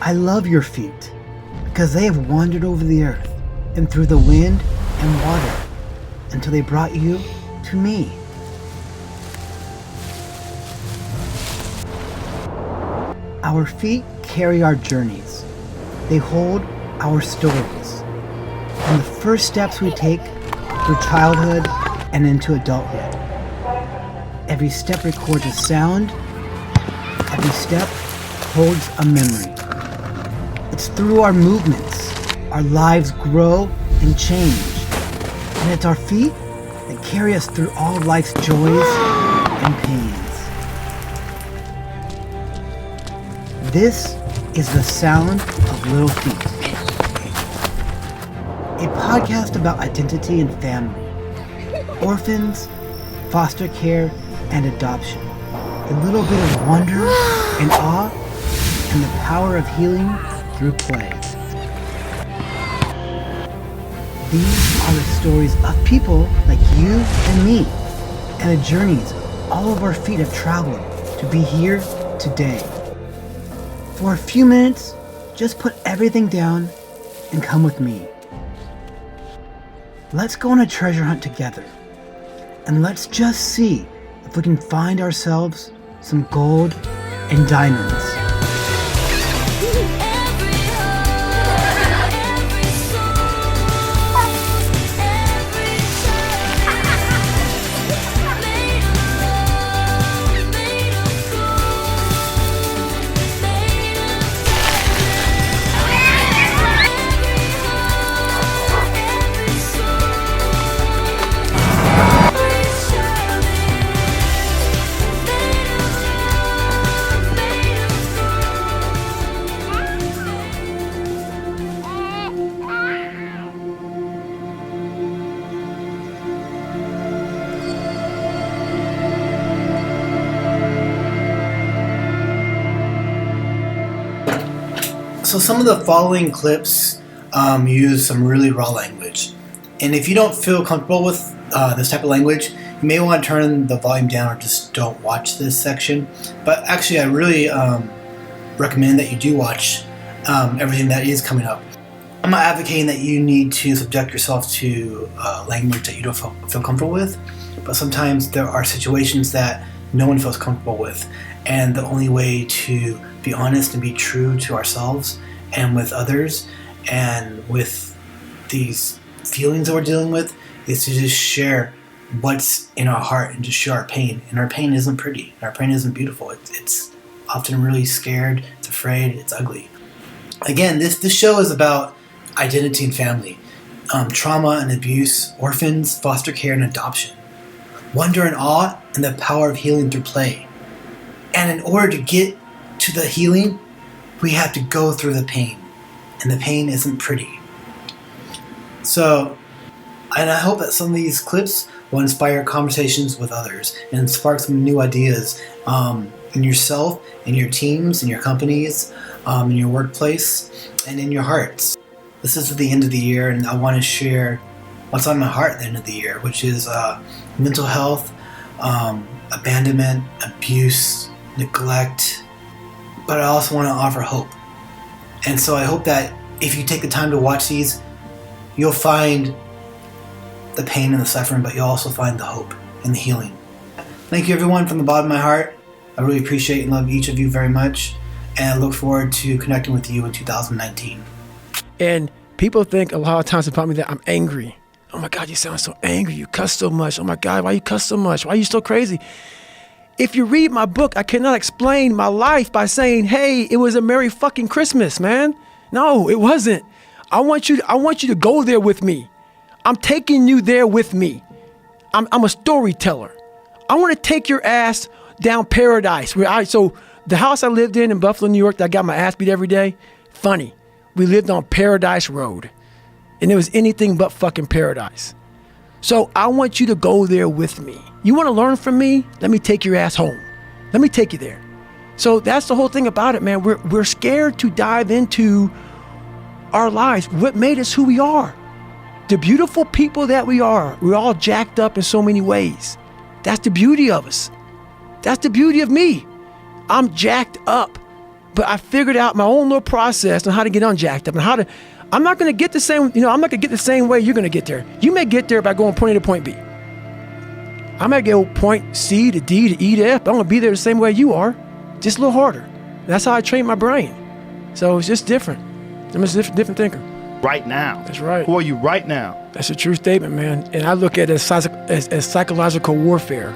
I love your feet because they have wandered over the earth and through the wind and water until they brought you to me. Our feet carry our journeys. They hold our stories. From the first steps we take through childhood and into adulthood. Every step records a sound. Every step holds a memory. It's through our movements our lives grow and change. And it's our feet that carry us through all life's joys and pains. This is the sound of Little Feet. A podcast about identity and family, orphans, foster care, and adoption. A little bit of wonder and awe, and the power of healing through play. These are the stories of people like you and me, and the journeys all of our feet have traveled to be here today. For a few minutes, just put everything down and come with me. Let's go on a treasure hunt together, and let's just see if we can find ourselves some gold and diamonds. So some of the following clips use some really raw language. And if you don't feel comfortable with this type of language, you may want to turn the volume down or just don't watch this section. But actually, I really recommend that you do watch everything that is coming up. I'm not advocating that you need to subject yourself to language that you don't feel comfortable with, but sometimes there are situations that no one feels comfortable with. And the only way to be honest and be true to ourselves and with others and with these feelings that we're dealing with is to just share what's in our heart and just share our pain. And our pain isn't pretty. Our pain isn't beautiful. It's often really scared. It's afraid. It's ugly. Again, this show is about identity and family, trauma and abuse, orphans, foster care, and adoption, wonder and awe, and the power of healing through play. And in order to get to the healing, we have to go through the pain. And the pain isn't pretty. So, and I hope that some of these clips will inspire conversations with others and spark some new ideas in yourself, in your teams, in your companies, in your workplace, and in your hearts. This is the end of the year, and I want to share what's on my heart at the end of the year, which is mental health, abandonment, abuse, neglect, but I also want to offer hope. And so I hope that if you take the time to watch these, you'll find the pain and the suffering, but you'll also find the hope and the healing. Thank you everyone from the bottom of my heart. I really appreciate and love each of you very much, and I look forward to connecting with you in 2019. And people think a lot of times about me that I'm angry. Oh my God, you sound so angry. You cuss so much. Oh my God, why you cuss so much? Why are you so crazy? If you read my book, I cannot explain my life by saying, hey, it was a Merry fucking Christmas, man. No, it wasn't. I want you to go there with me. I'm taking you there with me. I'm a storyteller. I want to take your ass down paradise. So the house I lived in Buffalo, New York, that I got my ass beat every day, funny. We lived on Paradise Road. And it was anything but fucking paradise. So I want you to go there with me. You want to learn from me? Let me take your ass home. Let me take you there. So that's the whole thing about it, man. We're scared to dive into our lives. What made us who we are? The beautiful people that we are. We're all jacked up in so many ways. That's the beauty of us. That's the beauty of me. I'm jacked up, But I figured out my own little process on how to get unjacked up and how to, I'm not going to get the same, I'm not going to get the same way you're going to get there. You may get there by going point A to point B. I might go point C to D to E to F, but I'm going to be there the same way you are, just a little harder. That's how I train my brain. So it's just different. I'm just a different thinker. Right now. That's right. Who are you right now? That's a true statement, man. And I look at it as psychological warfare.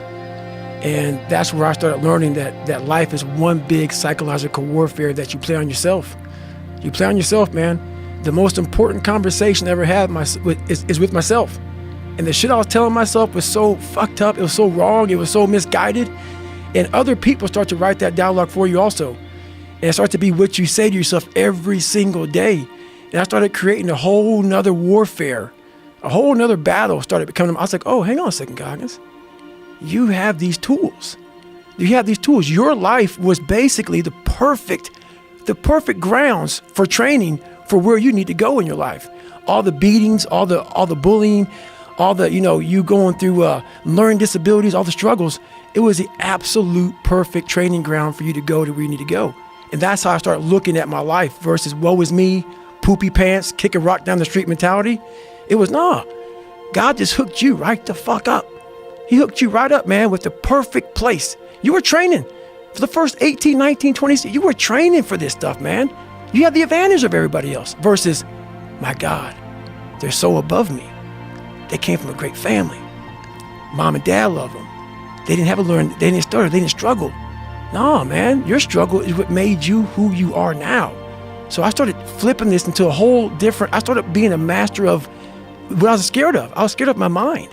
And that's where I started learning that life is one big psychological warfare that you play on yourself. You play on yourself, man. The most important conversation I ever had is with myself. And the shit I was telling myself was so fucked up. It was so wrong. It was so misguided. And other people start to write that dialogue for you also. And it starts to be what you say to yourself every single day. And I started creating a whole nother warfare. A whole nother battle started becoming. I was like, oh, hang on a second, Goggins. You have these tools. You have these tools. Your life was basically the perfect grounds for training for where you need to go in your life. All the beatings, all the bullying, all the, you going through learning disabilities, all the struggles. It was the absolute perfect training ground for you to go to where you need to go. And that's how I started looking at my life versus woe is me, poopy pants, kick a rock down the street mentality. It was, God just hooked you right the fuck up. He hooked you right up, man, with the perfect place. You were training for the first 18, 19, 20, you were training for this stuff, man. You had the advantage of everybody else versus, my God, they're so above me. They came from a great family. Mom and dad love them. They didn't stutter, they didn't struggle. No, man, your struggle is what made you who you are now. So I started flipping this into a whole different, I started being a master of what I was scared of. I was scared of my mind.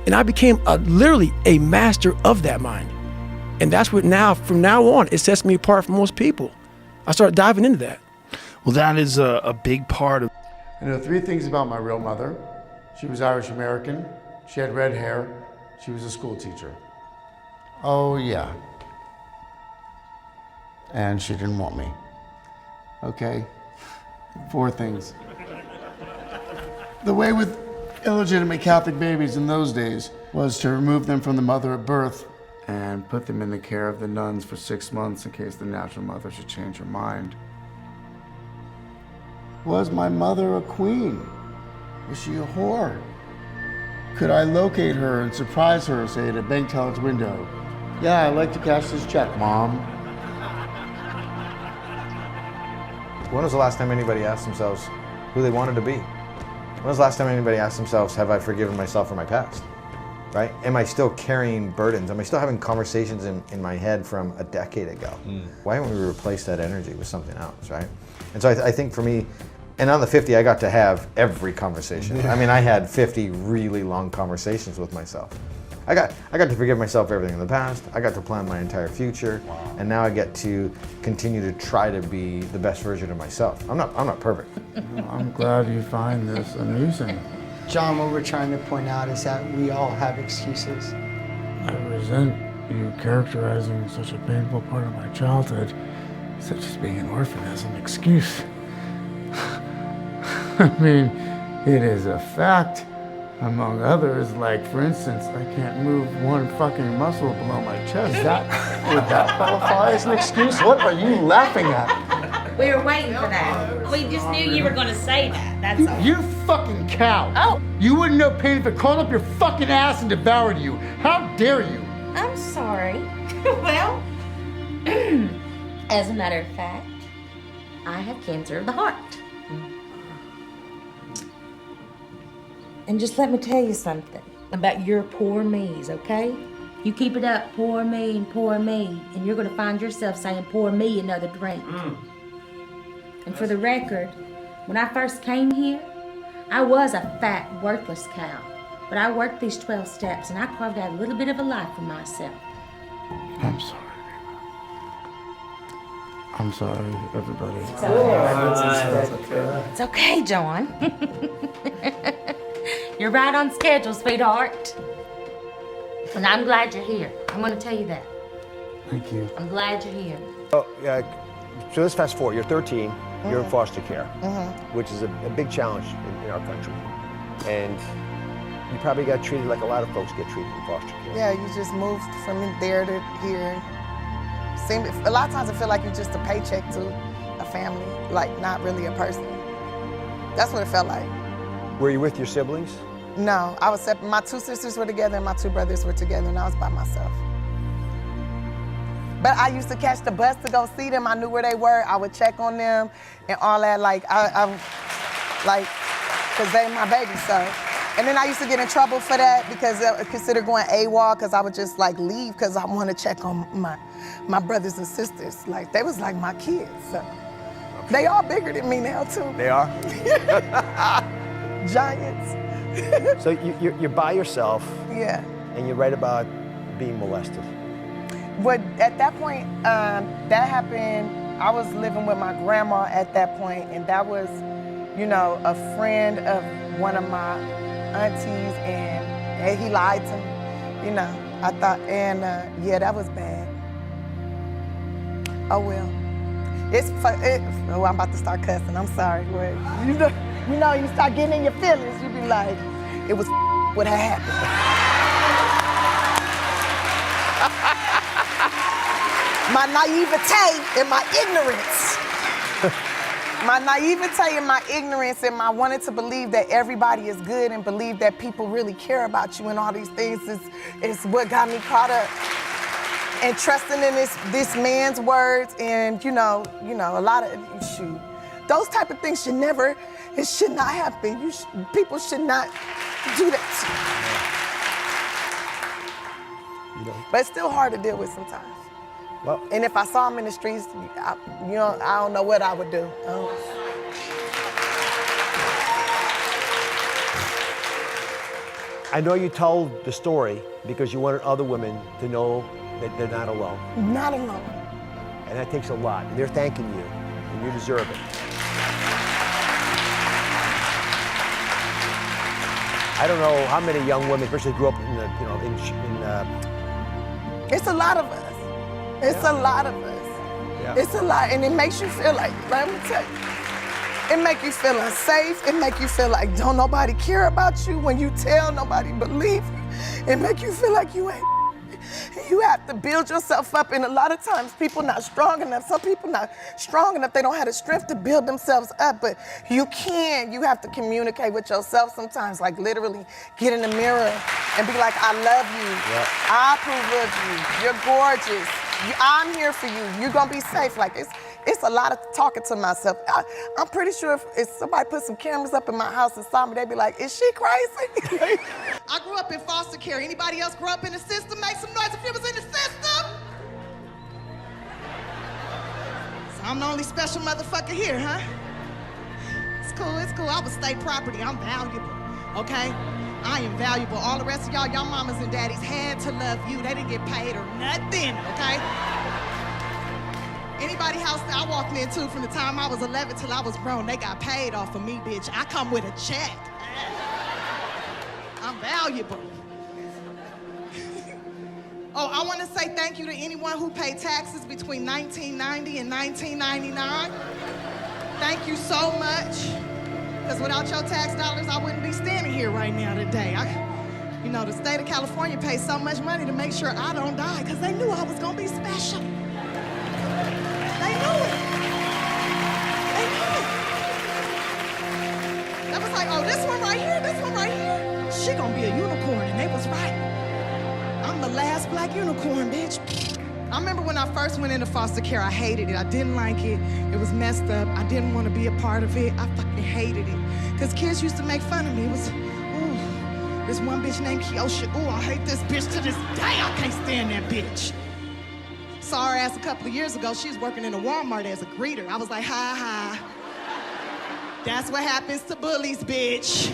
And I became literally a master of that mind. And that's what from now on, it sets me apart from most people. I started diving into that. Well, that is a big part of. I know 3 things about my real mother. She was Irish American. She had red hair. She was a school teacher. Oh, yeah. And she didn't want me. Okay. 4 things. The way with illegitimate Catholic babies in those days was to remove them from the mother at birth and put them in the care of the nuns for 6 months in case the natural mother should change her mind. Was my mother a queen? Was she a whore? Could I locate her and surprise her, say, at a bank teller's window? Yeah, I'd like to cash this check, Mom. When was the last time anybody asked themselves who they wanted to be? When was the last time anybody asked themselves, have I forgiven myself for my past? Right? Am I still carrying burdens? Am I still having conversations in my head from a decade ago? Why don't we replace that energy with something else, right? And so I think for me, and on the 50, I got to have every conversation. I mean, I had 50 really long conversations with myself. I got to forgive myself for everything in the past. I got to plan my entire future. Wow. And now I get to continue to try to be the best version of myself. I'm not perfect. I'm glad you find this amusing. John, what we're trying to point out is that we all have excuses. I resent you characterizing such a painful part of my childhood, such as being an orphan, as an excuse. I mean, it is a fact, among others, like, for instance, I can't move one fucking muscle below my chest. Would that qualify as an excuse? What are you laughing at? We were waiting for that. We just knew you were going to say that. That's all. You fucking cow. Oh. You wouldn't know pain if it crawled up your fucking ass and devoured you. How dare you? I'm sorry. Well, as a matter of fact, I have cancer of the heart. And just let me tell you something about your poor me's, okay? You keep it up, poor me and poor me, and you're going to find yourself saying poor me another drink. And for the record, when I first came here, I was a fat, worthless cow. But I worked these 12 steps and I carved out a little bit of a life for myself. I'm sorry. I'm sorry, everybody. It's okay, John. You're right on schedule, sweetheart. And I'm glad you're here. I'm going to tell you that. Thank you. I'm glad you're here. Oh, so let's fast forward. You're 13, you're in foster care, which is a big challenge in our country. And you probably got treated like a lot of folks get treated in foster care. Yeah, you just moved from there to here. A lot of times I feel like you're just a paycheck to a family, like not really a person. That's what it felt like. Were you with your siblings? No, I was separate. My 2 sisters were together and my 2 brothers were together, and I was by myself. But I used to catch the bus to go see them. I knew where they were. I would check on them and all that. Like, because they my baby, so. And then I used to get in trouble for that because I considered going AWOL because I would just like leave because I want to check on my brothers and sisters. Like, they was like my kids, so. They all bigger than me now, too. They are? Giants. So you're by yourself. Yeah. And you write about being molested. But at that point, that happened, I was living with my grandma at that point, and that was, you know, a friend of one of my aunties, and he lied to me, you know. I thought, and yeah, that was bad. Oh well. Oh, I'm about to start cussing, I'm sorry. You know, you start getting in your feelings, you be like, it was what had happened. My naivete and my ignorance. My naivete and my ignorance and my wanting to believe that everybody is good and believe that people really care about you and all these things is what got me caught up. And trusting in this man's words and, you know, a lot of, shoot, those type of things should never, it should not happen. People should not do that. You know. But it's still hard to deal with sometimes. Well, and if I saw him in the streets, I don't know what I would do. I know you told the story because you wanted other women to know that they're not alone. Not alone. And that takes a lot. And they're thanking you, and you deserve it. I don't know how many young women, especially grew up in the, you know, It's a lot of us. It's a lot of us. Yeah. It's a lot, and it makes you feel like, let me tell you, it make you feel unsafe. It make you feel like don't nobody care about you when you tell nobody believe you. It make you feel like you ain't. You have to build yourself up, and a lot of times people not strong enough. Some people not strong enough. They don't have the strength to build themselves up, but you can. You have to communicate with yourself sometimes, like literally get in the mirror and be like, I love you. Yeah. I approve of you. You're gorgeous. I'm here for you. You're gonna be safe. Like it's a lot of talking to myself. I'm pretty sure if somebody put some cameras up in my house and saw me, they'd be like, is she crazy? I grew up in foster care. Anybody else grew up in the system? Make some noise if you was in the system. So I'm the only special motherfucker here, huh? It's cool, it's cool. I was state property. I'm valuable, okay? I am valuable. All the rest of y'all mamas and daddies had to love you. They didn't get paid or nothing, okay? Anybody house that I walked into from the time I was 11 till I was grown, they got paid off of me, bitch. I come with a check. I'm valuable. Oh, I want to say thank you to anyone who paid taxes between 1990 and 1999. Thank you so much. Because without your tax dollars, I wouldn't be standing here right now today. You know, the state of California pays so much money to make sure I don't die because they knew I was going to be special. They knew it. They knew it. That was like, oh, this one right here, she gonna be a unicorn, and they was right. I'm the last black unicorn, bitch. I remember when I first went into foster care, I hated it. I didn't like it. It was messed up. I didn't want to be a part of it. I fucking hated it. Because kids used to make fun of me. It was, ooh, this one bitch named Kiosha. Ooh, I hate this bitch to this day. I can't stand that bitch. Saw her ass a couple of years ago. She was working in a Walmart as a greeter. I was like, ha ha. That's what happens to bullies, bitch.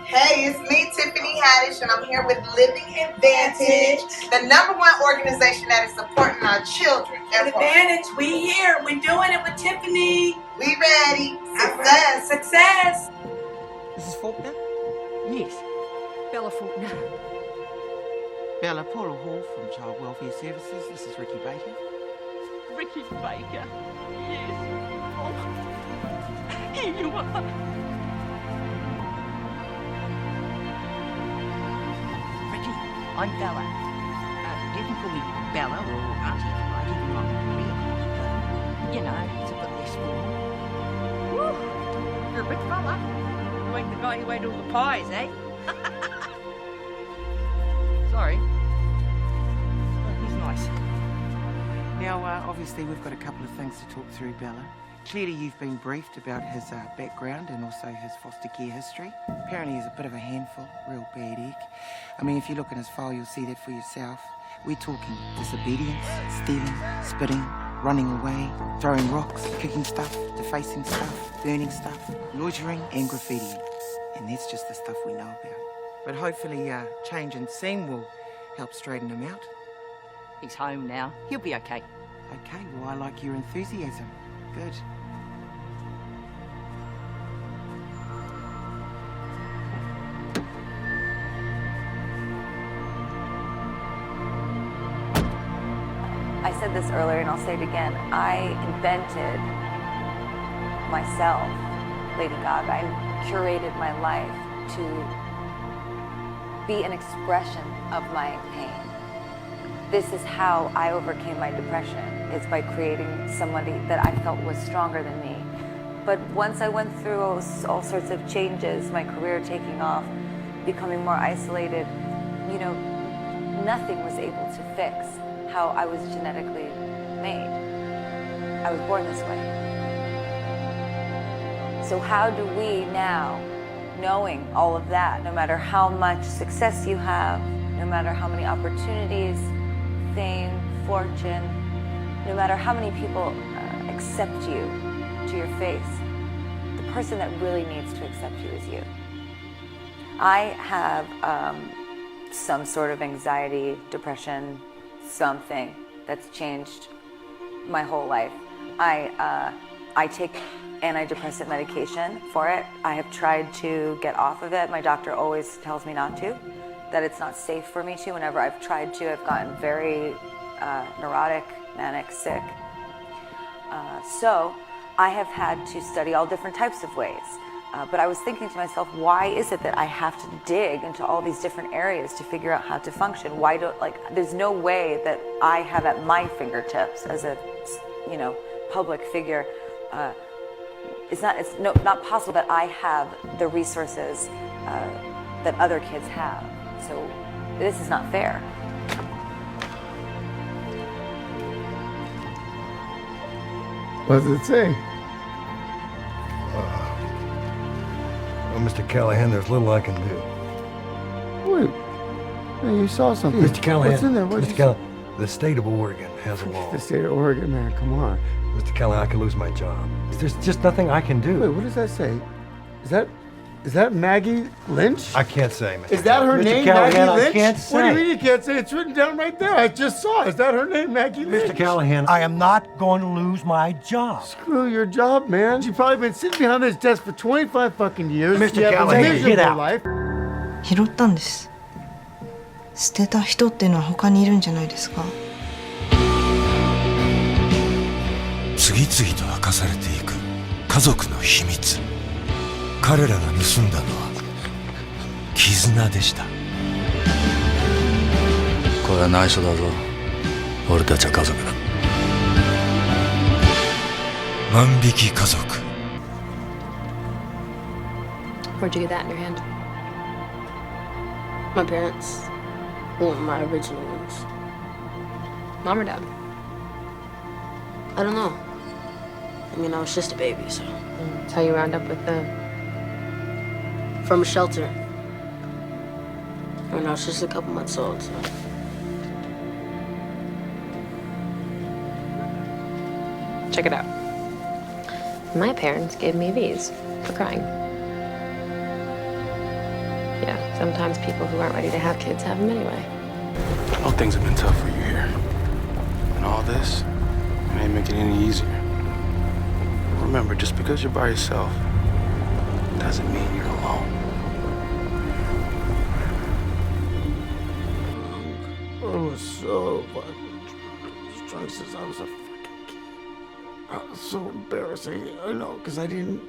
Hey, it's me, Tiffany Haddish, and I'm here with Living Advantage, the #1 organization that is supporting our children. Advantage, we here. We're doing it with Tiffany. We ready. Success. Success. Mrs. Faulkner? Yes, Bella Faulkner. Bella Polo Hall from Child Welfare Services. This is Ricky Baker. Ricky Baker. Yes. beautiful. Here you are. Ricky, I'm Bella. You can call me Bella or Auntie if you like, even though I'm real Auntie, but, you know, to put this forward. Woo! You're a big fella. You ain't the guy who ate all the pies, eh? Sorry. Oh, he's nice. Now, obviously, we've got a couple of things to talk through, Bella. Clearly, you've been briefed about his background and also his foster care history. Apparently, he's a bit of a handful, real bad egg. I mean, if you look in his file, you'll see that for yourself. We're talking disobedience, stealing, spitting, running away, throwing rocks, kicking stuff, defacing stuff, burning stuff, loitering and graffitiing. And that's just the stuff we know about. But hopefully, change in scene will help straighten him out. He's home now. He'll be okay. Okay, well, I like your enthusiasm. Good. I said this earlier and I'll say it again. I invented myself, Lady Gaga. I curated my life to be an expression of my pain. This is how I overcame my depression, is by creating somebody that I felt was stronger than me. But once I went through all sorts of changes, my career taking off, becoming more isolated, you know, nothing was able to fix how I was genetically made. I was born this way. So how do we now, knowing all of that, no matter how much success you have, no matter how many opportunities, fame, fortune, no matter how many people accept you to your face, the person that really needs to accept you is you. I have some sort of anxiety, depression, something that's changed my whole life. I take antidepressant medication for it. I have tried to get off of it. My doctor always tells me not to, that it's not safe for me to. Whenever I've tried to, I've gotten very neurotic, manic, sick. So I have had to study all different types of ways. But I was thinking to myself, why is it that I have to dig into all these different areas to figure out how to function? Why don't, there's no way that I have at my fingertips as a, you know, public figure. It's not possible that I have the resources that other kids have. So this is not fair. What does it say? Well, Mr. Callahan, there's little I can do. Wait, hey, you saw something. Mr. Callahan, What's in there? Mr. Callahan, the state of Oregon has a law. The state of Oregon, man, come on. Mr. Callahan, I could lose my job. There's just nothing I can do. Wait, what does that say? Is that Maggie Lynch? I can't say, Mr. Is that her Mr. name, Callahan, Maggie Lynch? I can't say. What do you mean you can't say? It's written down right there. I just saw it. Is that her name, Maggie Lynch? Mr. Callahan, I am not going to lose my job. Screw your job, man. You've probably been sitting behind this desk for 25 fucking years. Mr. You have a Callahan, miserable get out. life. 拾ったんです。捨てた人っていうのは他にいるんじゃないですか。次々と明かされていく家族の秘密。彼らが盗んだのは絆でした。これは内緒だぞ。俺たちは家族だ。万引き家族。Where'd you get that in your hand? My parents. Well, my original ones. Mom or dad? I don't know. I mean, I was just a baby, so. That's how you wound up with from a shelter. I mean, I was just a couple months old, so. Check it out. My parents gave me these for crying. Yeah, sometimes people who aren't ready to have kids have them anyway. I know things have been tough for you here. And all this, it ain't making it any easier. Remember, just because you're by yourself doesn't mean you're alone. I was so fucking drunk since I was a fucking kid. So embarrassing. I know, because I didn't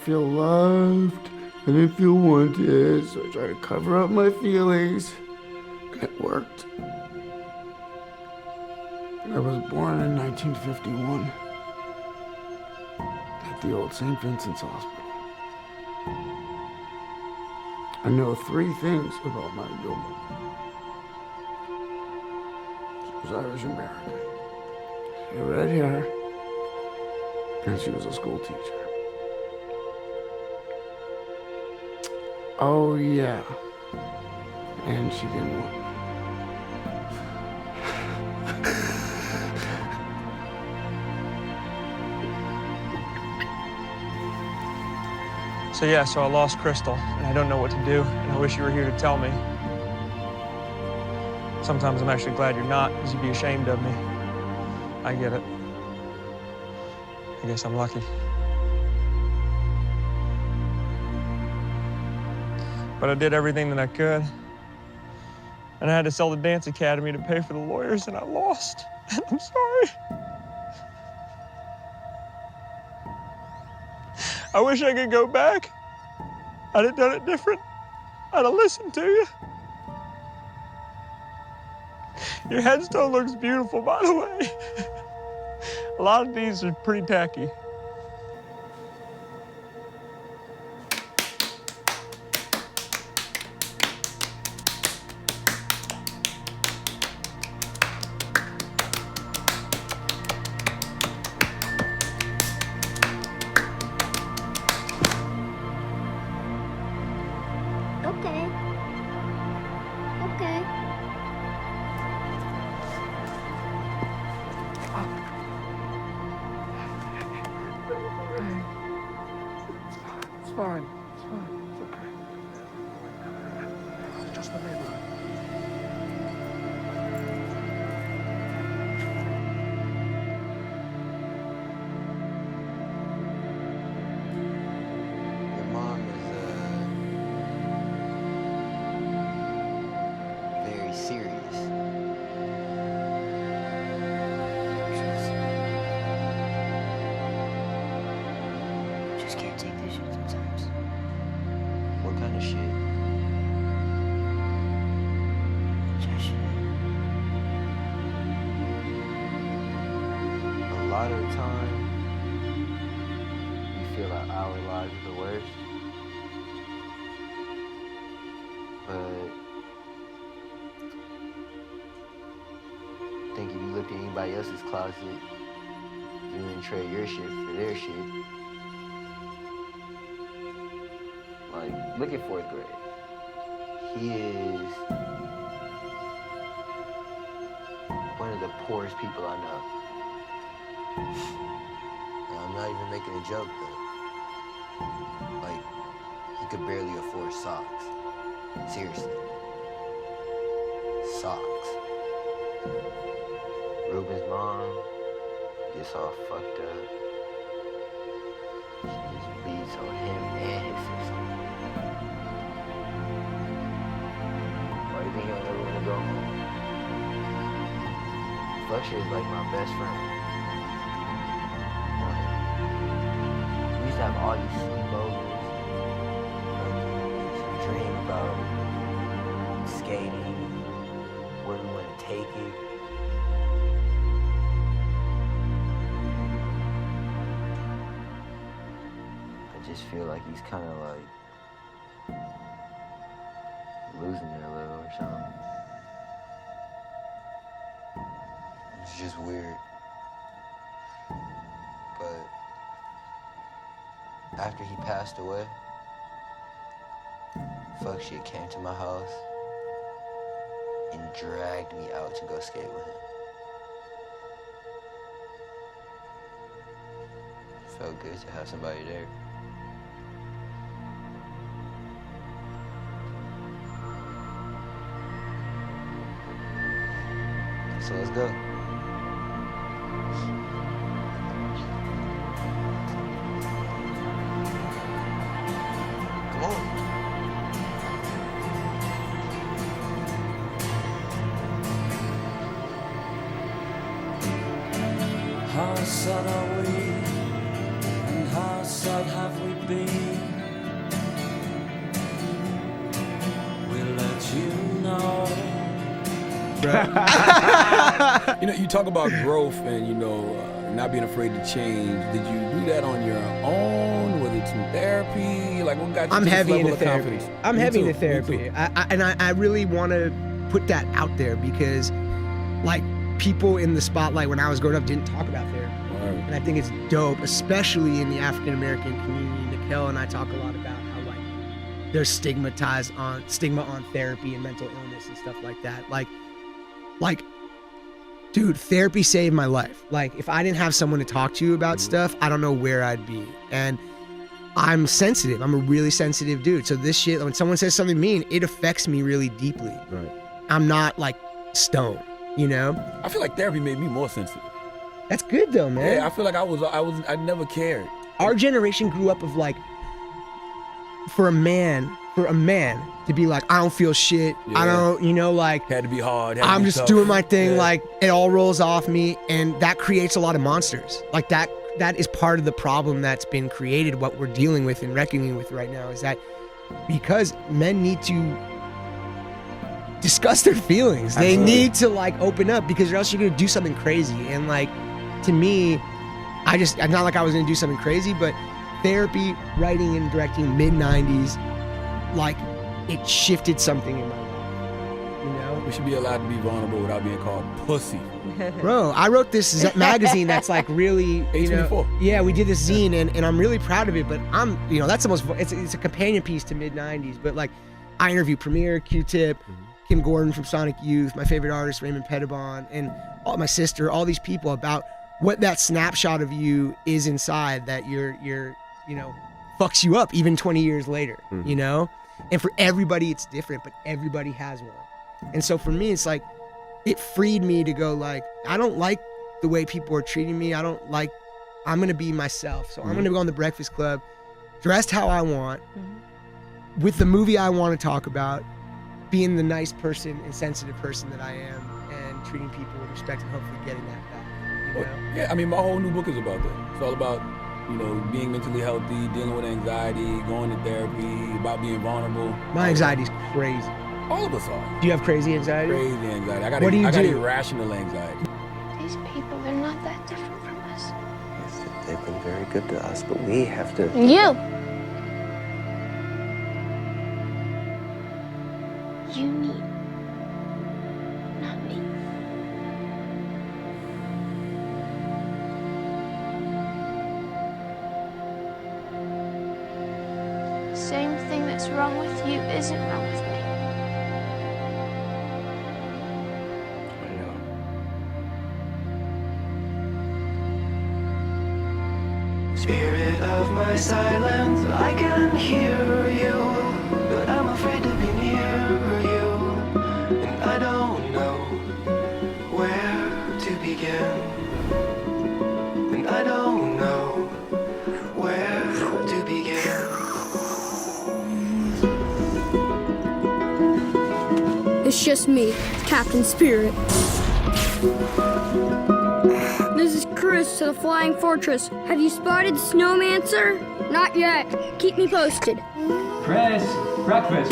feel loved. I didn't feel wanted, so I tried to cover up my feelings. And it worked. I was born in 1951 at the old St. Vincent's Hospital. I know 3 things about my Gilmore. She was Irish American. She had red hair, and she was a school teacher. Oh yeah, and she didn't want me. So I lost Crystal, and I don't know what to do, and I wish you were here to tell me. Sometimes I'm actually glad you're not, because you'd be ashamed of me. I get it. I guess I'm lucky. But I did everything that I could. And I had to sell the dance academy to pay for the lawyers, and I lost. And I'm sorry. I wish I could go back. I'd have done it different. I'd have listened to you. Your headstone looks beautiful, by the way. A lot of these are pretty tacky. Fine. It's fine. It's okay. Just let me know. Your mom is very serious. Just can't take this shit sometimes. What kind of shit? That shit. A lot of the time, we feel like our lives are the worst. But I think if you looked at anybody else's closet, you wouldn't trade your shit for their shit. Like, look at 4th grade. He is one of the poorest people I know. And I'm not even making a joke, though. Like, he could barely afford socks. Seriously. Socks. Ruben's mom gets all fucked up. She just beats on him and his sister. Why do you think he'll never want to go home? Fletcher is like my best friend. We used to have all these sleepovers. Like, dream about skating, where we want to take it. I just feel like he's kind of like losing it a little or something. It's just weird. But after he passed away, fuck shit came to my house and dragged me out to go skate with him. Felt good to have somebody there. So let's go. Come on. sad are we, and how sad have we been? We'll let you know. You know, you talk about growth and, you know, not being afraid to change. Did you do that on your own? Was it some therapy? Like, what got you I'm to heavy this level into of therapy. confidence? I'm Me heavy too, into therapy. me too. I really want to put that out there because, like, people in the spotlight when I was growing up didn't talk about therapy. And I think it's dope, especially in the African American community. Nikhil and I talk a lot about how, like, there's stigma on therapy and mental illness and stuff like that. Like, dude, therapy saved my life. Like, if I didn't have someone to talk to about stuff, I don't know where I'd be. And I'm sensitive. I'm a really sensitive dude. So this shit, when someone says something mean, it affects me really deeply. Right. I'm not like stone, you know? I feel like therapy made me more sensitive. That's good though, man. Yeah, I feel like I never cared. Our generation grew up of like, for a man to be like, I don't feel shit. I don't, you know, like, had to be hard. I'm just tough. doing my thing. Yeah. Like, it all rolls off me. And that creates a lot of monsters. Like that is part of the problem that's been created. What we're dealing with and reckoning with right now is that because men need to discuss their feelings. Absolutely. They need to like open up because or else you're going to do something crazy. And like, to me, not like I was going to do something crazy, but therapy, writing and directing mid-90s, like, it shifted something in my life, you know? We should be allowed to be vulnerable without being called pussy. Bro, I wrote this magazine that's like really, you know, A24. yeah, we did this zine and I'm really proud of it, but that's the most, it's a companion piece to mid-90s, but like, I interviewed Premier, Q-Tip, Kim Gordon from Sonic Youth, my favorite artist, Raymond Pettibon, and my sister, all these people about what that snapshot of you is inside that you're you know, fucks you up even 20 years later, you know? And for everybody, it's different, but everybody has one. And so for me, it's like, it freed me to go like, I don't like the way people are treating me. I'm gonna be myself. So I'm gonna go on The Breakfast Club, dressed how I want, with the movie I want to talk about, being the nice person and sensitive person that I am, and treating people with respect and hopefully getting that back, you know? Yeah, I mean, my whole new book is about that. It's all about, you know, being mentally healthy, dealing with anxiety, going to therapy, about being vulnerable. My anxiety's crazy. All of us are. Do you have crazy anxiety? Crazy anxiety. I got irrational anxiety. These people, they're not that different from us. Yes, they've been very good to us, but we have to... You need, not me. Same thing that's wrong with you isn't wrong with me. Spirit of my silence, I can hear you, but I'm afraid to be near you, and I don't know where to begin, and I don't know where to begin. It's just me, Captain Spirit. This is Chris to the Flying Fortress. Have you spotted the Snowmancer? Not yet. Keep me posted. Chris, breakfast.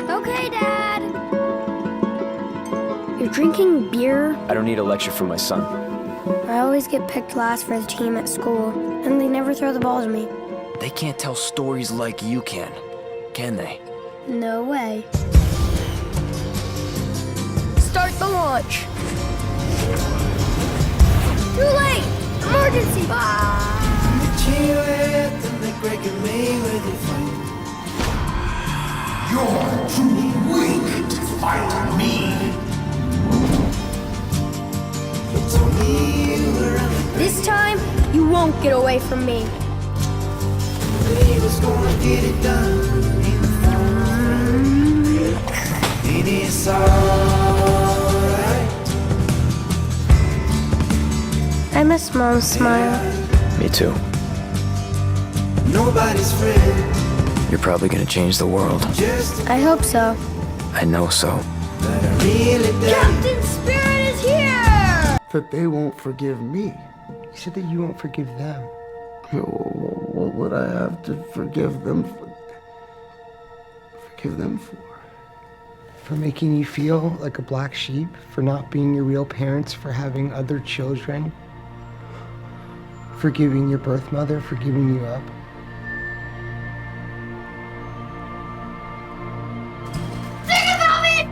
Okay, Dad. You're drinking beer? I don't need a lecture from my son. I always get picked last for the team at school, and they never throw the ball to me. They can't tell stories like you can they? No way. Start the launch. Too late! Emergency! You're too weak to fight me. This time, you won't get away from me. He was gonna get it done. It is alright. I miss Mom's smile. Me too. Nobody's friend. You're probably gonna change the world. I hope so. I know so. Captain Spirit is here! That they won't forgive me. You said that you won't forgive them. What would I have to forgive them for? For making you feel like a black sheep, for not being your real parents, for having other children, for giving your birth mother, for giving you up. Think about me!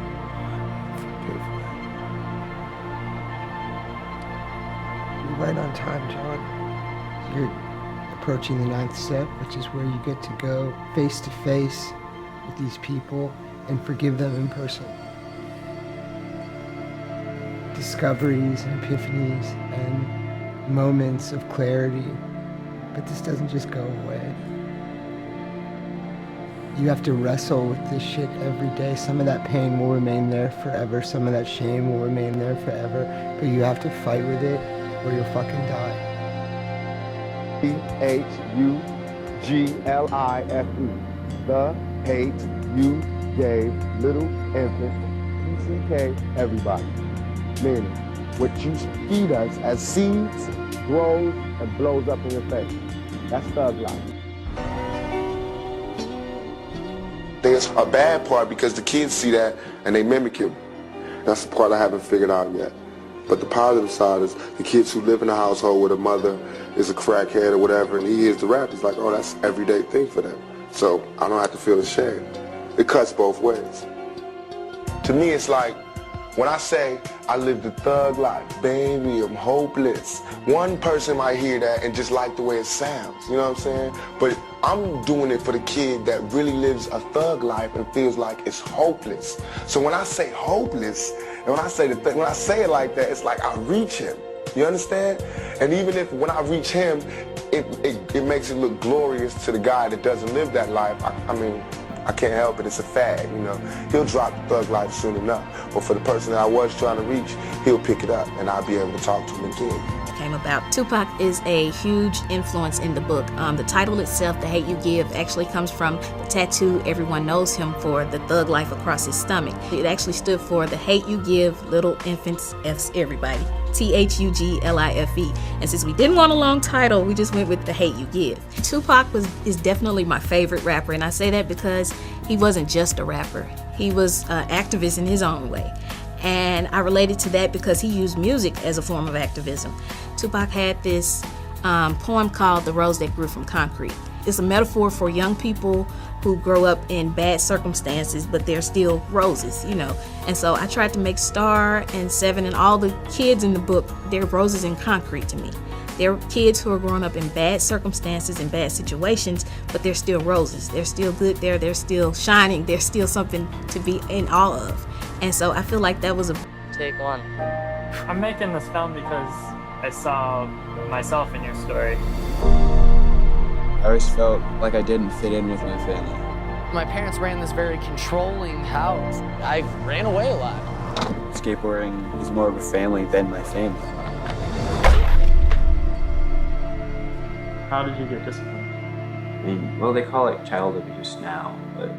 You're right on time, John. You're approaching the 9th step, which is where you get to go face to face with these people and forgive them in person. Discoveries and epiphanies and moments of clarity, but this doesn't just go away. You have to wrestle with this shit every day. Some of that pain will remain there forever. Some of that shame will remain there forever, but you have to fight with it or you'll fucking die. H-U-G-L-I-F-E. The hate you gave little infant, PCK, everybody. Meaning, what you feed us as seeds grows and blows up in your face. That's thug life. There's a bad part because the kids see that and they mimic him. That's the part I haven't figured out yet. But the positive side is the kids who live in a household where the mother is a crackhead or whatever, and he hears the rap, he's like, oh, that's an everyday thing for them. So I don't have to feel ashamed. It cuts both ways. To me, it's like, when I say I live the thug life, baby, I'm hopeless. One person might hear that and just like the way it sounds, you know what I'm saying? But I'm doing it for the kid that really lives a thug life and feels like it's hopeless. So when I say hopeless, and when I say when I say it like that, it's like I reach him. You understand? And even if when I reach him, it makes it look glorious to the guy that doesn't live that life. I mean, I can't help it, it's a fad, you know. He'll drop the thug life soon enough. But for the person that I was trying to reach, he'll pick it up and I'll be able to talk to him again. Came about. Tupac is a huge influence in the book. The title itself, The Hate You Give, actually comes from the tattoo everyone knows him for, the thug life across his stomach. It actually stood for The Hate You Give Little Infants F's Everybody. T-H-U-G-L-I-F-E. And since we didn't want a long title, we just went with The Hate You Give. Tupac is definitely my favorite rapper, and I say that because he wasn't just a rapper. He was an activist in his own way. And I related to that because he used music as a form of activism. Tupac had this poem called The Rose That Grew From Concrete. It's a metaphor for young people who grow up in bad circumstances, but they're still roses, you know. And so I tried to make Star and Seven and all the kids in the book, they're roses in concrete to me. They're kids who are growing up in bad circumstances and bad situations, but they're still roses. They're still good there. They're still shining. There's still something to be in awe of. And so I feel like that was a... Take one. I'm making this film because I saw myself in your story. I always felt like I didn't fit in with my family. My parents ran this very controlling house. I ran away a lot. Skateboarding is more of a family than my family. How did you get disciplined? I mean, well, they call it child abuse now, but...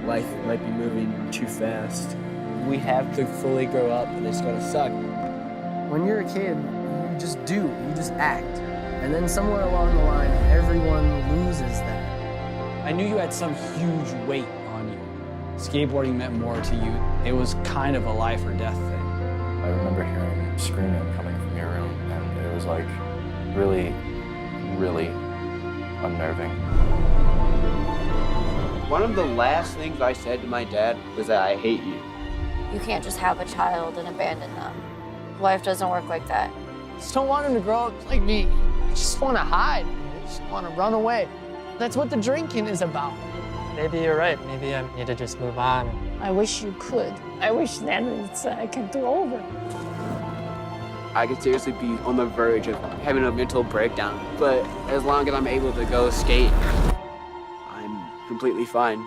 Life might be moving too fast. We have to fully grow up, and it's gonna suck. When you're a kid, you just do, you just act. And then somewhere along the line, everyone loses that. I knew you had some huge weight on you. Skateboarding meant more to you. It was kind of a life or death thing. I remember hearing screaming coming from your room, and it was like really, really unnerving. One of the last things I said to my dad was that I hate you. You can't just have a child and abandon them. Life doesn't work like that. I just don't want him to grow up like me. I just want to hide. I just want to run away. That's what the drinking is about. Maybe you're right. Maybe I need to just move on. I wish you could. I wish that I could do over. I could seriously be on the verge of having a mental breakdown, but as long as I'm able to go skate, I'm completely fine.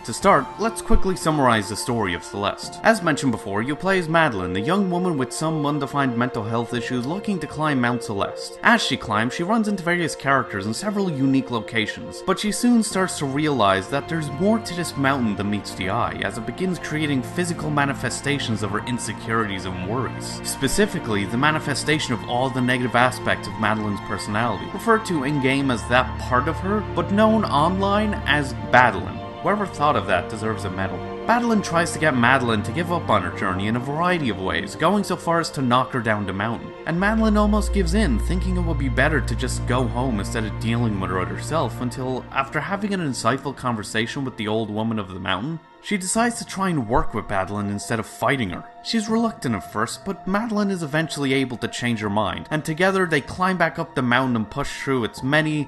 To start, let's quickly summarize the story of Celeste. As mentioned before, you play as Madeline, a young woman with some undefined mental health issues looking to climb Mount Celeste. As she climbs, she runs into various characters in several unique locations, but she soon starts to realize that there's more to this mountain than meets the eye, as it begins creating physical manifestations of her insecurities and worries. Specifically, the manifestation of all the negative aspects of Madeline's personality, referred to in-game as that part of her, but known online as Badeline. Whoever thought of that deserves a medal. Badeline tries to get Madeline to give up on her journey in a variety of ways, going so far as to knock her down the mountain. And Madeline almost gives in, thinking it would be better to just go home instead of dealing with it herself, until, after having an insightful conversation with the old woman of the mountain, she decides to try and work with Badeline instead of fighting her. She's reluctant at first, but Madeline is eventually able to change her mind, and together they climb back up the mountain and push through its many,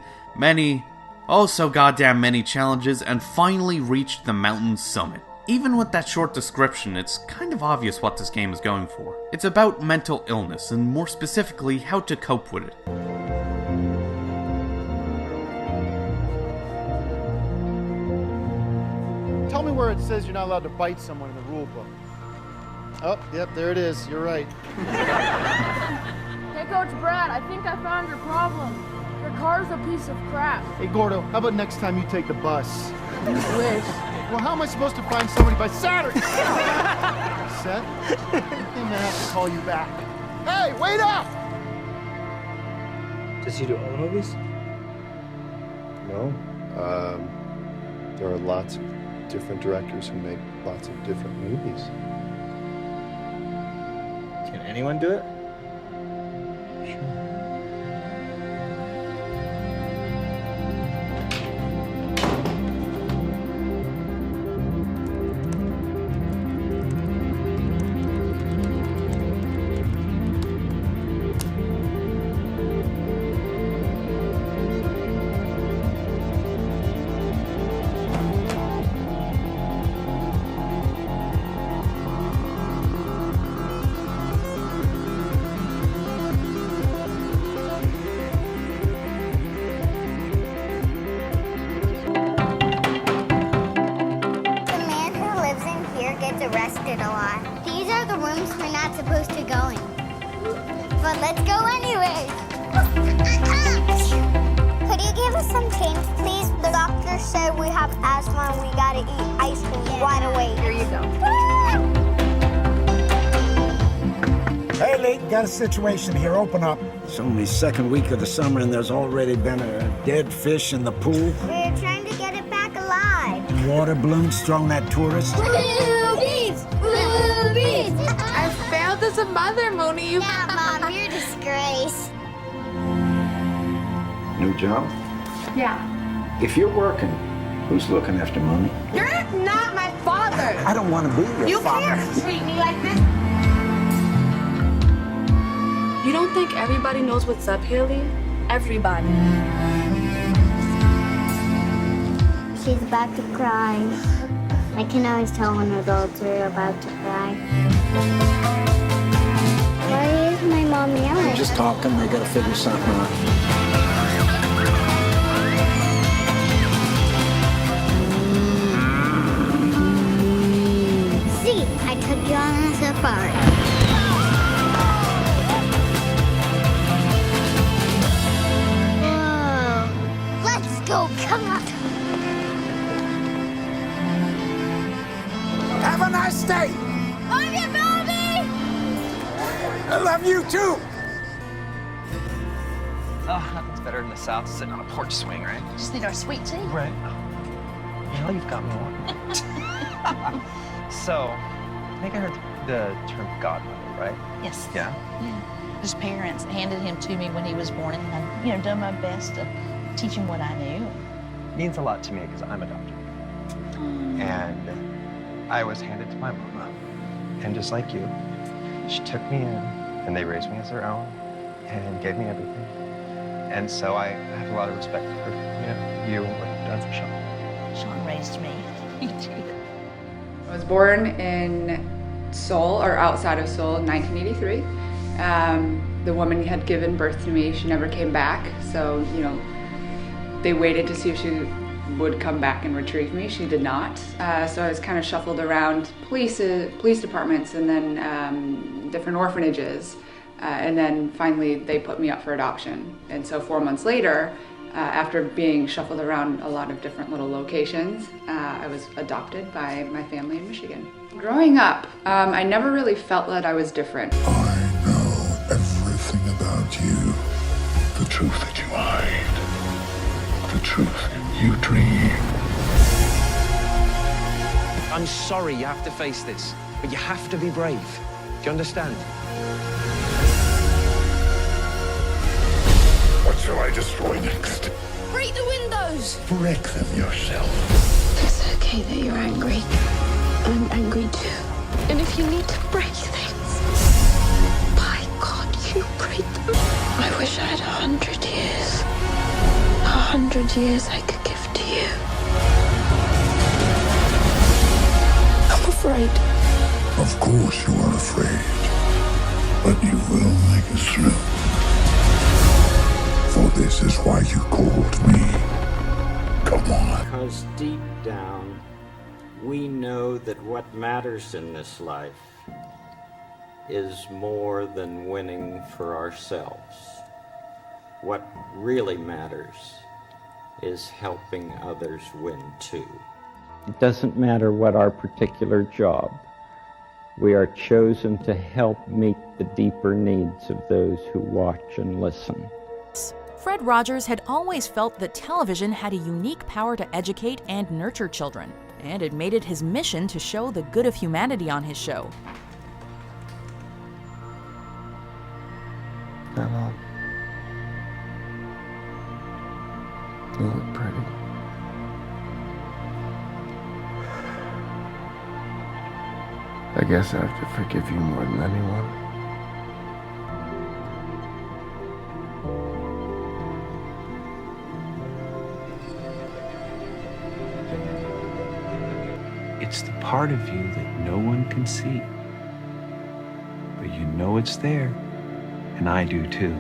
oh so goddamn many challenges, and finally reach the mountain's summit. Even with that short description, it's kind of obvious what this game is going for. It's about mental illness, and more specifically, how to cope with it. Tell me where it says you're not allowed to bite someone in the rule book. Oh, yep, there it is. You're right. Hey, Coach Brad, I think I found your problem. Your car's a piece of crap. Hey, Gordo, how about next time you take the bus? You wish. Well, how am I supposed to find somebody by Saturday? Seth, I think I'm gonna have to call you back. Hey, wait up! Does he do all the movies? No. There are lots of different directors who make lots of different movies. Can anyone do it? Sure. Arrested a lot. These are the rooms we're not supposed to go in. But let's go anyway. Could you give us some change, please? The doctor said we have asthma and we gotta eat ice cream right away. Here you go. Hey, Lee, got a situation here. Open up. It's only second week of the summer and there's already been a dead fish in the pool. We're trying to get it back alive. Water balloons thrown at tourists. Boobies! Boobies! I failed as a mother, Moni. Yeah, Mom, you're a disgrace. New job? Yeah. If you're working, who's looking after Mommy? You're not my father. I don't want to be your father. You can't treat me like this. You don't think everybody knows what's up here, Lee? Everybody. She's about to cry. I can always tell when adults are about to cry. Why is my mom yelling? They're just talking. They got to figure something out. See, I took you on a safari. Go, come on. Have a nice day. On your baby! I love you too. Oh, nothing's better than the South sitting on a porch swing, right? Just think our sweet tea. Right. You know you've got me on. So, I think I heard the term godmother, right? Yes. Yeah? Yeah. His parents handed him to me when he was born, and I've, done my best to teach him what I knew. It means a lot to me because I'm adopted. And I was handed to my mama. And just like you, she took me in and they raised me as their own and gave me everything. And so I have a lot of respect for, you and what you've done for Sean. Sean raised me. I was born in Seoul, or outside of Seoul, in 1983. The woman had given birth to me. She never came back. So, they waited to see if she would come back and retrieve me. She did not. So I was kind of shuffled around police departments and then different orphanages. And then finally they put me up for adoption. And so 4 months later, after being shuffled around a lot of different little locations, I was adopted by my family in Michigan. Growing up, I never really felt that I was different. I know everything about you. The truth that you hide. The truth you dream. I'm sorry you have to face this, but you have to be brave. Do you understand? What shall I destroy next? Break the windows! Break them yourself. It's okay that you're angry. I'm angry too. And if you need to break things, by God, you break them. I wish I had 100 years. 100 years I could give to you. I'm afraid. Of course you are afraid. But you will make it through. For this is why you called me. Come on. Because deep down, we know that what matters in this life is more than winning for ourselves. What really matters is helping others win too. It doesn't matter what our particular job. We are chosen to help meet the deeper needs of those who watch and listen. Fred Rogers had always felt that television had a unique power to educate and nurture children, and it made it his mission to show the good of humanity on his show. Hi, Mom. You look pretty. I guess I have to forgive you more than anyone. It's the part of you that no one can see. But you know it's there, and I do too.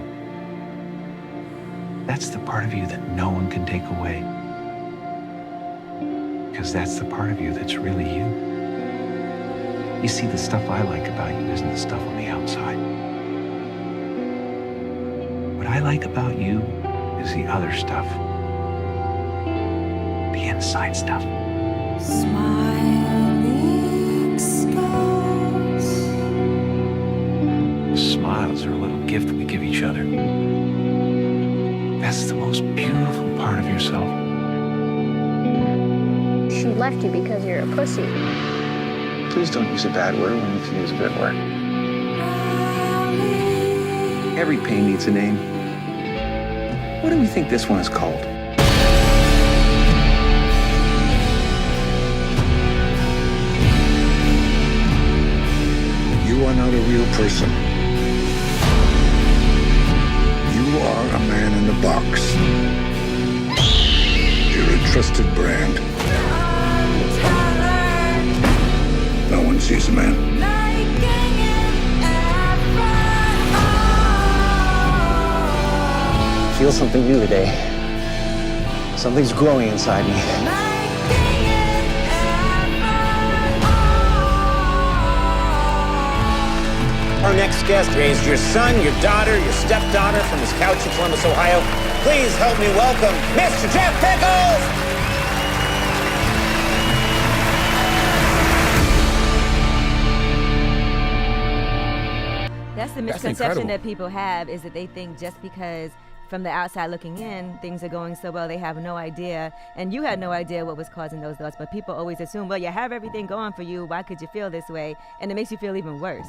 That's the part of you that no one can take away. Because that's the part of you that's really you. You see, the stuff I like about you isn't the stuff on the outside. What I like about you is the other stuff. The inside stuff. Smiling skies. Smiles are a little gift we give each other. That's the most beautiful part of yourself. She left you because you're a pussy. Please don't use a bad word when you can use a good word. Every pain needs a name. What do we think this one is called? You are not a real person. You are a man in a box. You're a trusted brand. No one sees a man. Feel something new today. Something's growing inside me. Our next guest raised your son, your daughter, your stepdaughter from his couch in Columbus, Ohio. Please help me welcome Mr. Jeff Pickles! That's the misconception that people have, is that they think just because from the outside looking in, things are going so well, they have no idea. And you had no idea what was causing those thoughts, but people always assume, well, you have everything going for you, why could you feel this way? And it makes you feel even worse.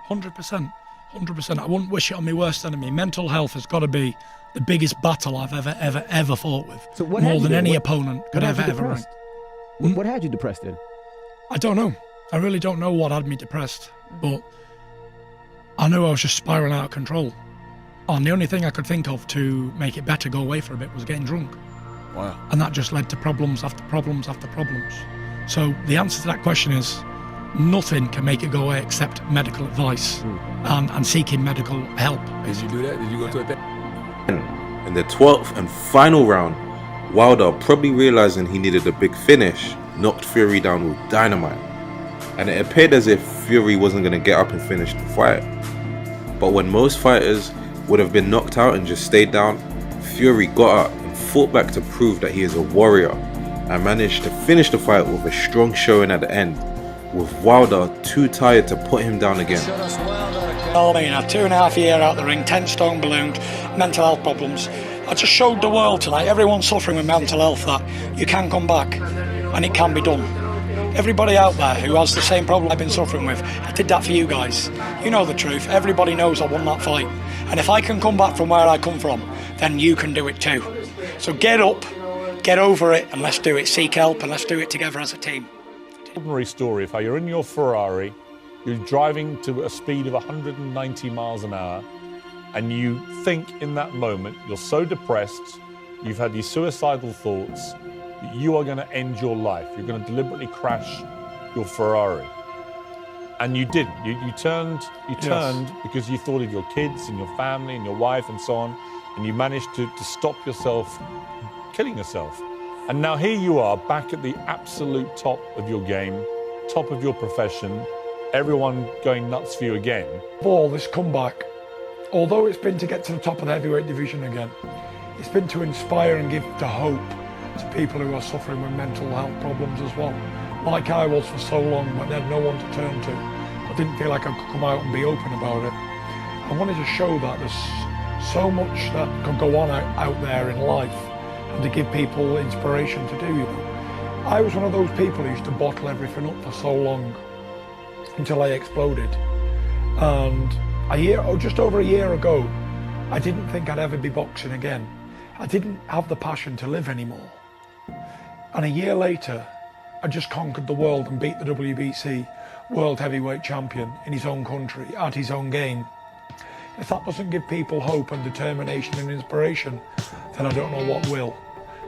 100%. 100%. I wouldn't wish it on my worst enemy. Mental health has got to be the biggest battle I've ever fought with. So what more had than you then? any What- opponent could what had you ever rank. depressed? What had you depressed then? I don't know. I really don't know what had me depressed, but I knew I was just spiraling out of control. And the only thing I could think of to make it better go away for a bit was getting drunk. Wow. And that just led to problems after problems after problems. So the answer to that question is nothing can make it go away except medical advice and seeking medical help. Did you do that? Did you go to a therapist? In the 12th and final round, Wilder, probably realizing he needed a big finish, knocked Fury down with dynamite. And it appeared as if Fury wasn't going to get up and finish the fight. But when most fighters would have been knocked out and just stayed down, Fury got up and fought back to prove that he is a warrior, and managed to finish the fight with a strong showing at the end, with Wilder too tired to put him down again. I mean, I had 2.5 years out the ring, 10 stone ballooned, mental health problems. I just showed the world tonight, everyone suffering with mental health, that you can come back and it can be done. Everybody out there who has the same problem I've been suffering with, I did that for you guys. You know the truth, everybody knows I won that fight. And if I can come back from where I come from, then you can do it too. So get up, get over it, and let's do it. Seek help and let's do it together as a team. Ordinary story of how you're in your Ferrari, you're driving to a speed of 190 miles an hour, and you think in that moment, you're so depressed, you've had these suicidal thoughts, that you are going to end your life. You're going to deliberately crash your Ferrari. And you didn't. You turned because you thought of your kids and your family and your wife and so on, and you managed to stop yourself killing yourself. And now here you are back at the absolute top of your game, top of your profession, everyone going nuts for you again. All this comeback, although it's been to get to the top of the heavyweight division again, it's been to inspire and give the hope to people who are suffering with mental health problems as well. Like I was for so long, but they had no one to turn to. I didn't feel like I could come out and be open about it. I wanted to show that there's so much that can go on out there in life, and to give people inspiration to do, you know. I was one of those people who used to bottle everything up for so long until I exploded. And just over a year ago, I didn't think I'd ever be boxing again. I didn't have the passion to live anymore. And a year later, I just conquered the world and beat the WBC World Heavyweight Champion in his own country, at his own game. If that doesn't give people hope and determination and inspiration, then I don't know what will.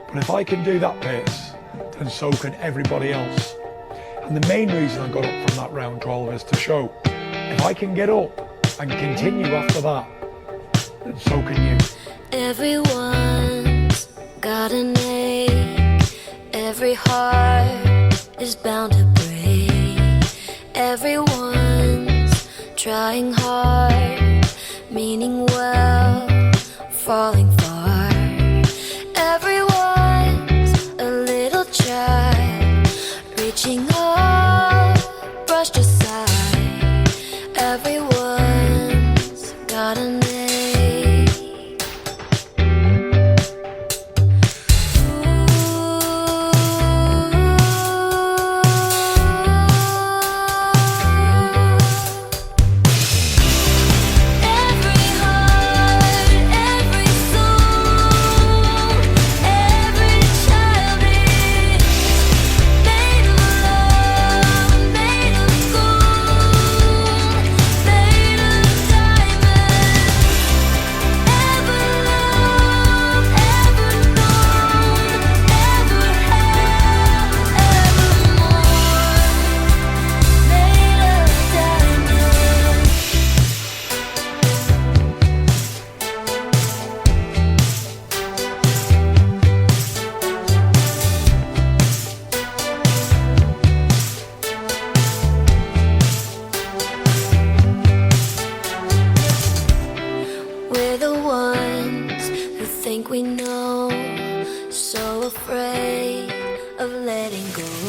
But if I can do that pace, then so can everybody else. And the main reason I got up from that round 12 is to show, if I can get up and continue after that, then so can you. Everyone's got an ache, every heart is bound to break. Everyone's trying hard, meaning well, falling far. Everyone's a little child, reaching up, brushed aside. Everyone's got an ache. We're the ones who think we know, so afraid of letting go.